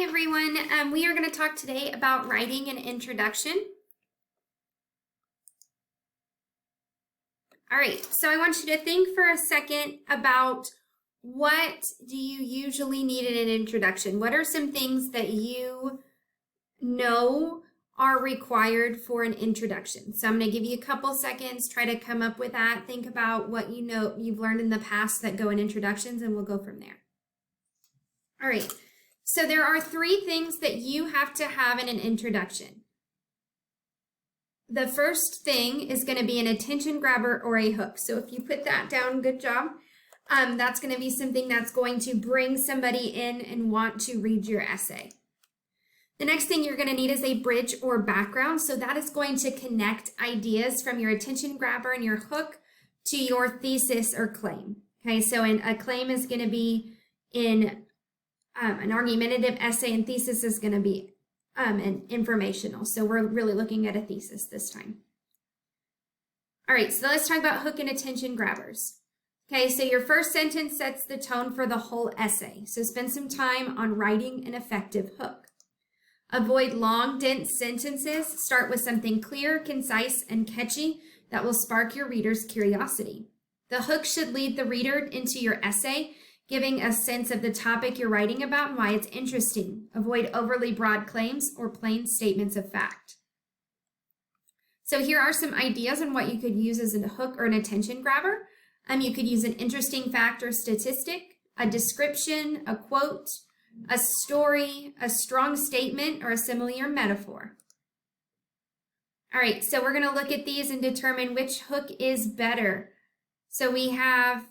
everyone. We are going to talk today about writing an introduction. All right, so I want you to think for a second about what do you usually need in an introduction? What are some things that you know are required for an introduction? So I'm going to give you a couple seconds, try to come up with that. Think about what you know you've learned in the past that go in introductions, and we'll go from there. All right, so there are 3 things that you have to have in an introduction. The first thing is going to be an attention grabber or a hook. So if you put that down, good job. That's going to be something that's going to bring somebody in and want to read your essay. The next thing you're going to need is a bridge or background. So that is going to connect ideas from your attention grabber and your hook to your thesis or claim. Okay, so a claim is going to be in an argumentative essay, and thesis is going to be an informational. So we're really looking at a thesis this time. All right, so let's talk about hook and attention grabbers. Okay, so your first sentence sets the tone for the whole essay. So spend some time on writing an effective hook. Avoid long, dense sentences. Start with something clear, concise, and catchy that will spark your reader's curiosity. The hook should lead the reader into your essay, giving a sense of the topic you're writing about and why it's interesting. Avoid overly broad claims or plain statements of fact. So here are some ideas on what you could use as a hook or an attention grabber. You could use an interesting fact or statistic, a description, a quote, a story, a strong statement, or a simile or metaphor. All right, so we're going to look at these and determine which hook is better. So we have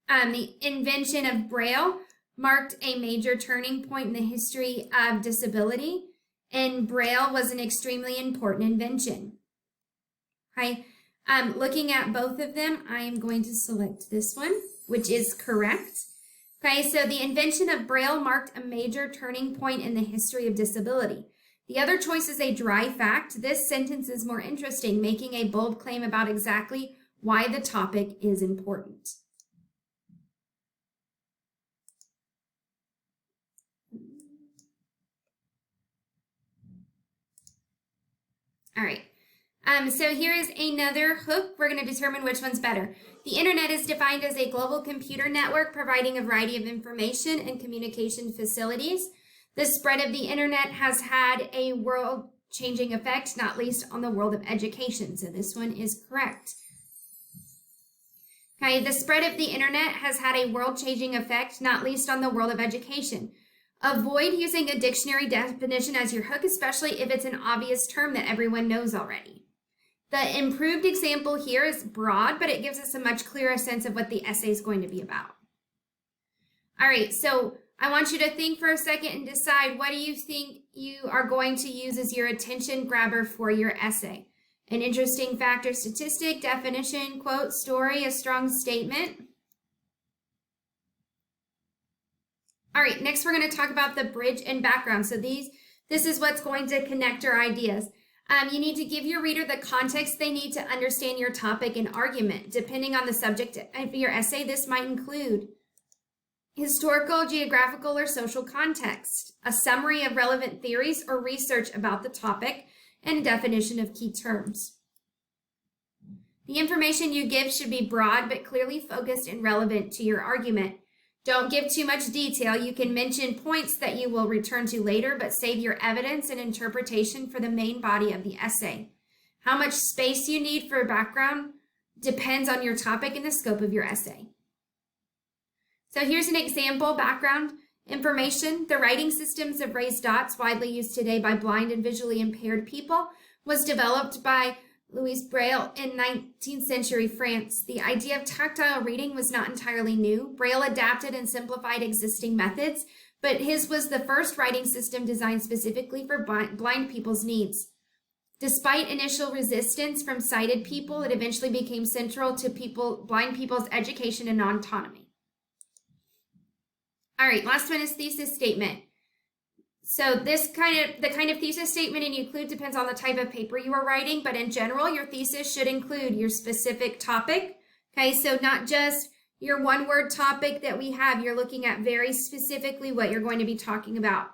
the invention of Braille marked a major turning point in the history of disability, and Braille was an extremely important invention. Okay, looking at both of them, I am going to select this one, which is correct. Okay, so the invention of Braille marked a major turning point in the history of disability. The other choice is a dry fact. This sentence is more interesting, making a bold claim about exactly why the topic is important. All right, so here is another hook. We're going to determine which one's better. The internet is defined as a global computer network providing a variety of information and communication facilities. The spread of the internet has had a world-changing effect, not least on the world of education. So this one is correct. Okay, the spread of the internet has had a world-changing effect, not least on the world of education. Avoid using a dictionary definition as your hook, especially if it's an obvious term that everyone knows already. The improved example here is broad, but it gives us a much clearer sense of what the essay is going to be about. All right, so I want you to think for a second and decide, what do you think you are going to use as your attention grabber for your essay? An interesting fact or statistic, definition, quote, story, a strong statement. All right, next we're going to talk about the bridge and background. So this is what's going to connect your ideas. You need to give your reader the context they need to understand your topic and argument. Depending on the subject of your essay, this might include historical, geographical, or social context, a summary of relevant theories or research about the topic, and a definition of key terms. The information you give should be broad but clearly focused and relevant to your argument. Don't give too much detail. You can mention points that you will return to later, but save your evidence and interpretation for the main body of the essay. How much space you need for background depends on your topic and the scope of your essay. So here's an example, background information. The writing systems of raised dots, widely used today by blind and visually impaired people, was developed by Louis Braille in 19th century France. The idea of tactile reading was not entirely new. Braille adapted and simplified existing methods, but his was the first writing system designed specifically for blind people's needs. Despite initial resistance from sighted people, it eventually became central to blind people's education and autonomy. All right, last one is thesis statement. So the kind of thesis statement you include depends on the type of paper you are writing, but in general, your thesis should include your specific topic. Okay, so not just Your one-word topic that we have, you're looking at very specifically what you're going to be talking about.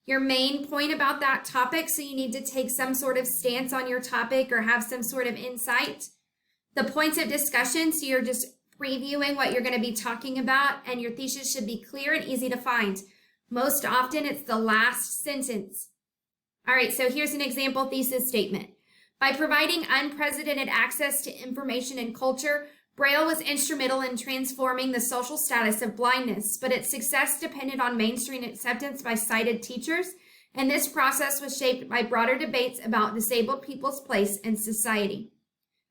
Your main point about that topic, so you need to take some sort of stance on your topic or have some sort of insight. The points of discussion, so you're just previewing what you're going to be talking about, and your thesis should be clear and easy to find. Most often, it's the last sentence. All right, so here's an example thesis statement. By providing unprecedented access to information and culture, Braille was instrumental in transforming the social status of blindness, but its success depended on mainstream acceptance by sighted teachers, and this process was shaped by broader debates about disabled people's place in society.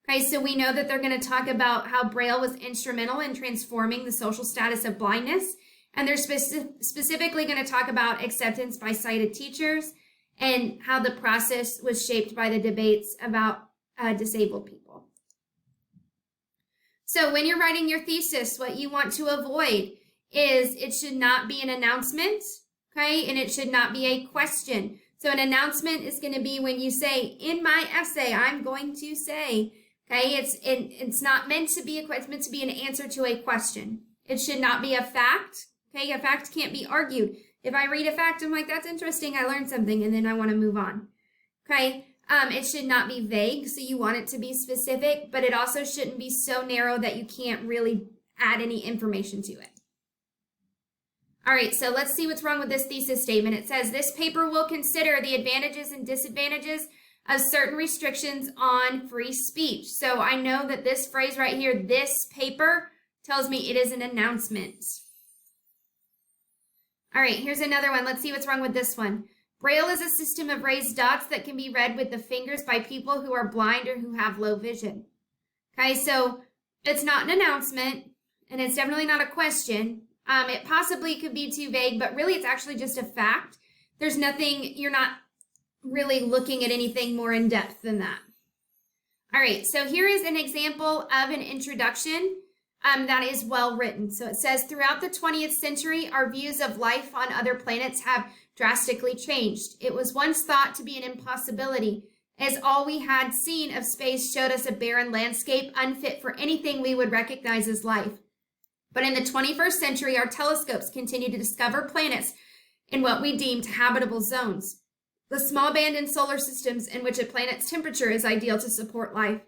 Okay, so we know that they're going to talk about how Braille was instrumental in transforming the social status of blindness, and they're specifically going to talk about acceptance by sighted teachers and how the process was shaped by the debates about disabled people. So when you're writing your thesis, what you want to avoid is it should not be an announcement, okay? And it should not be a question. So an announcement is going to be when you say, in my essay, I'm going to say, okay? It's not meant to be it's meant to be an answer to a question. It should not be a fact, okay? A fact can't be argued. If I read a fact, I'm like, that's interesting, I learned something, and then I want to move on, okay? It should not be vague, so you want it to be specific, but it also shouldn't be so narrow that you can't really add any information to it. All right, so let's see what's wrong with this thesis statement. It says, this paper will consider the advantages and disadvantages of certain restrictions on free speech. So I know that this phrase right here, this paper, tells me it is an announcement. All right, here's another one. Let's see what's wrong with this one. Braille is a system of raised dots that can be read with the fingers by people who are blind or who have low vision. Okay, so it's not an announcement, and it's definitely not a question. It possibly could be too vague, but really it's actually just a fact. There's nothing, you're not really looking at anything more in depth than that. All right, so here is an example of an introduction that is well written. So it says, throughout the 20th century, our views of life on other planets have drastically changed. It was once thought to be an impossibility, as all we had seen of space showed us a barren landscape unfit for anything we would recognize as life. But in the 21st century, our telescopes continue to discover planets in what we deemed habitable zones, the small band in solar systems in which a planet's temperature is ideal to support life.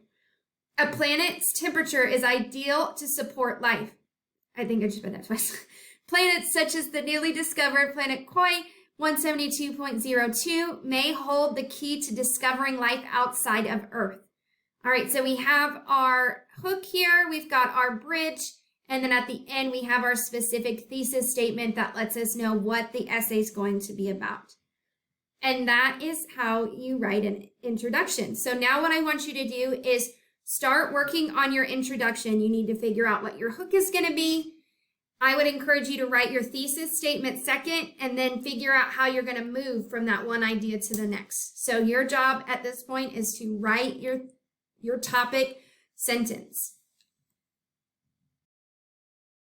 A planet's temperature is ideal to support life. I think I just read that twice. Planets such as the newly discovered planet Koi 172.02 may hold the key to discovering life outside of Earth. All right, so we have our hook here, we've got our bridge, and then at the end we have our specific thesis statement that lets us know what the essay is going to be about. And that is how you write an introduction. So now what I want you to do is start working on your introduction. You need to figure out what your hook is going to be. I would encourage you to write your thesis statement second and then figure out how you're going to move from that one idea to the next. So your job at this point is to write your topic sentence.